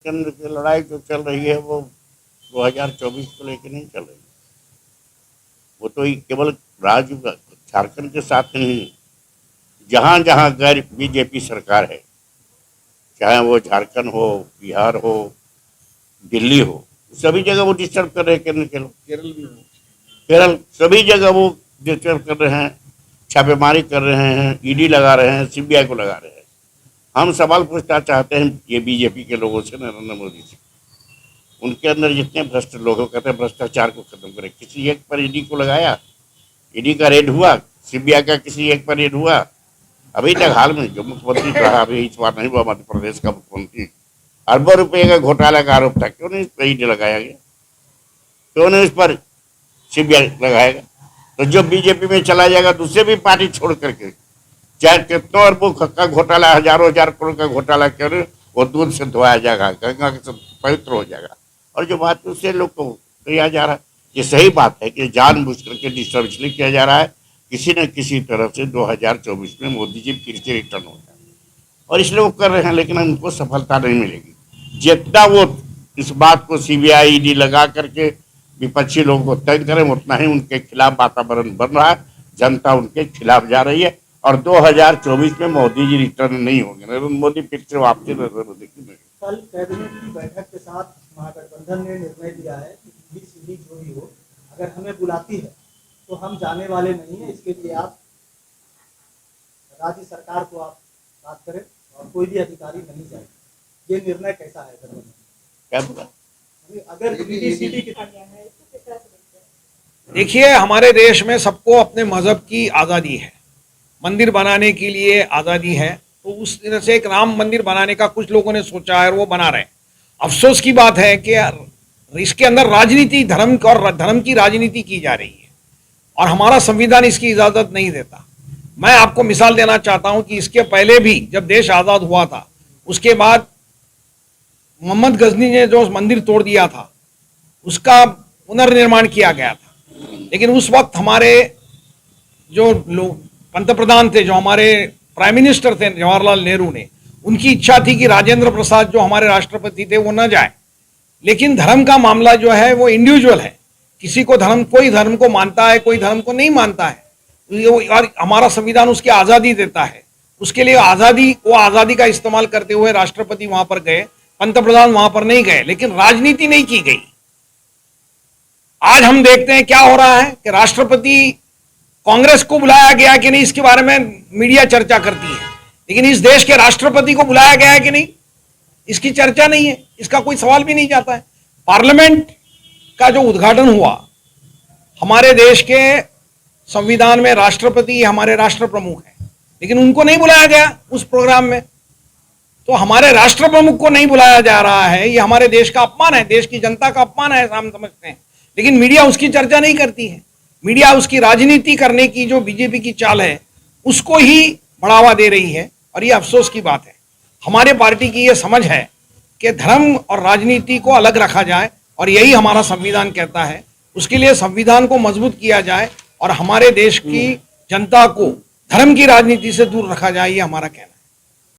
केंद्र की लड़ाई जो चल रही है वो 2024 को लेकर नहीं चल रही। वो तो केवल राज्य झारखंड के साथ नहीं, जहाँ जहाँ गैर बीजेपी सरकार है, चाहे वो झारखंड हो, बिहार हो, दिल्ली हो, सभी जगह वो डिस्टर्ब कर रहे हैं केंद्र के लोग। केरल भी हो, केरल, सभी जगह वो डिस्टर्ब कर रहे हैं, छापेमारी कर रहे हैं, ईडी लगा रहे हैं, सीबीआई को लगा रहे हैं। हम सवाल पूछना चाहते हैं ये बीजेपी के लोगों से, नरेंद्र मोदी से, उनके अंदर जितने भ्रष्ट लोग कहते हैं भ्रष्टाचार को खत्म करें। किसी एक पर ईडी को लगाया, ईडी का रेड हुआ, सीबीआई का किसी एक पर रेड हुआ। अभी तक हाल में जो मुख्यमंत्री रहा, अभी इस बार नहीं हुआ मध्य प्रदेश का मुख्यमंत्री, अरबों रुपए का घोटाला का आरोप था, क्यों नहीं इस पर ईडी लगाया गया, क्यों नहीं इस पर सीबीआई लगाया गया? तो जो बीजेपी में चला जाएगा दूसरे भी पार्टी छोड़ करके, चाहे कितनों अरबों का घोटाला, हजारों हजार करोड़ का घोटाला क्यों नहीं, वो दूध से धोया जाएगा, गंगा से पवित्र हो जाएगा। और जो बात दूसरे लोग को किया जा रहा है, ये सही बात है कि जानबूझ करके डिस्टर्ब इसलिए किया जा रहा है, किसी न किसी तरह से 2024 में मोदी जी फिर से रिटर्न हो जाए, और इसलिए वो कर रहे हैं, लेकिन उनको सफलता नहीं मिलेगी। जितना वो इस बात को सीबीआई ईडी लगा करके विपक्षी लोगों को तंग करें, उतना ही उनके खिलाफ वातावरण बन रहा है, जनता उनके खिलाफ जा रही है, और 2024 में मोदी जी रिटर्न नहीं होंगे। नरेंद्र मोदी फिर से वापसी नरेंद्र मोदी की नहीं। कल कैबिनेट की बैठक के साथ महागठबंधन ने निर्णय लिया है कि सीधी जो भी हो, अगर हमें बुलाती है तो हम जाने वाले नहीं है। इसके लिए आप राज्य सरकार को आप बात करें और कोई भी अधिकारी नहीं जाए। ये निर्णय कैसा है गठबंधन? क्या बोला? अगर सीधी की देखिए, हमारे देश में सबको अपने मजहब की आज़ादी है, मंदिर बनाने के लिए आज़ादी है, तो उस तरह से एक राम मंदिर बनाने का कुछ लोगों ने सोचा है और वो बना रहे हैं। अफसोस की बात है कि इसके अंदर राजनीति, धर्म और धर्म की राजनीति की जा रही है, और हमारा संविधान इसकी इजाज़त नहीं देता। मैं आपको मिसाल देना चाहता हूं कि इसके पहले भी जब देश आज़ाद हुआ था, उसके बाद मोहम्मद गजनी ने जो मंदिर तोड़ दिया था उसका पुनर्निर्माण किया गया था, लेकिन उस वक्त हमारे जो लोग पंतप्रधान थे, जो हमारे प्राइम मिनिस्टर थे जवाहरलाल नेहरू ने, उनकी इच्छा थी कि राजेंद्र प्रसाद जो हमारे राष्ट्रपति थे वो न जाए। लेकिन धर्म का मामला जो है वो इंडिविजुअल है, किसी को धर्म, कोई धर्म को मानता है, कोई धर्म को नहीं मानता है, और हमारा संविधान उसकी आज़ादी देता है। उसके लिए वो आज़ादी का इस्तेमाल करते हुए राष्ट्रपति वहां पर गए, पंतप्रधान वहां पर नहीं गए, लेकिन राजनीति नहीं की गई। आज हम देखते हैं क्या हो रहा है कि राष्ट्रपति, कांग्रेस को बुलाया गया कि नहीं इसके बारे में मीडिया चर्चा करती है, लेकिन इस देश के राष्ट्रपति को बुलाया गया है कि नहीं इसकी चर्चा नहीं है, इसका कोई सवाल भी नहीं जाता है। पार्लियामेंट का जो उद्घाटन हुआ, हमारे देश के संविधान में राष्ट्रपति हमारे राष्ट्र प्रमुख हैं, लेकिन उनको नहीं बुलाया गया उस प्रोग्राम में। तो हमारे राष्ट्र प्रमुख को नहीं बुलाया जा रहा है, ये हमारे देश का अपमान है, देश की जनता का अपमान है, हम समझते हैं, लेकिन मीडिया उसकी चर्चा नहीं करती है। मीडिया उसकी राजनीति करने की जो बीजेपी की चाल है उसको ही बढ़ावा दे रही है, और ये अफसोस की बात है। हमारे पार्टी की ये समझ है कि धर्म और राजनीति को अलग रखा जाए, और यही हमारा संविधान कहता है। उसके लिए संविधान को मजबूत किया जाए और हमारे देश की जनता को धर्म की राजनीति से दूर रखा जाए, ये हमारा कहना है।